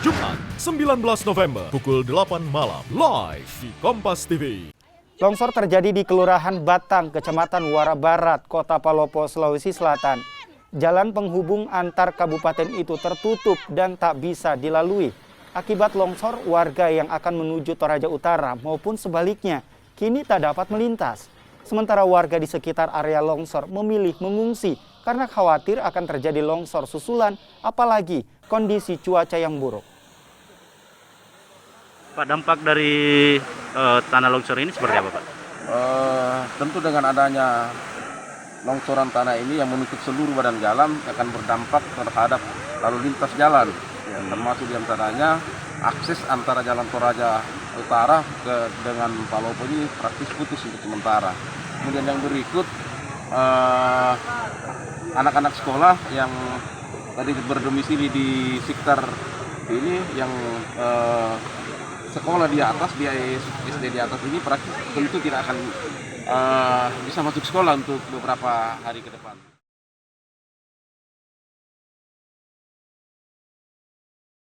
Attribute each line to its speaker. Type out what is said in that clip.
Speaker 1: Jumat 19 November pukul 8 malam live di Kompas TV.
Speaker 2: Longsor terjadi di Kelurahan Batang, Kecamatan Muara Barat, Kota Palopo, Sulawesi Selatan. Jalan penghubung antar kabupaten itu tertutup dan tak bisa dilalui. Akibat longsor, warga yang akan menuju Toraja Utara maupun sebaliknya kini tak dapat melintas. Sementara warga di sekitar area longsor memilih mengungsi karena khawatir akan terjadi longsor susulan, apalagi kondisi cuaca yang buruk.
Speaker 3: Pak, dampak dari tanah longsor ini seperti apa, Pak?
Speaker 4: Tentu dengan adanya longsoran tanah ini yang menutup seluruh badan jalan akan berdampak terhadap lalu lintas jalan, ya, termasuk diantaranya akses antara jalan Toraja Utara dengan Palopo ini praktis putus untuk sementara. Kemudian yang berikut, anak-anak sekolah yang tadi berdomisili di sekitar ini yang sekolah di atas, di SD di atas ini praktis tentu tidak akan bisa masuk sekolah untuk beberapa hari ke depan.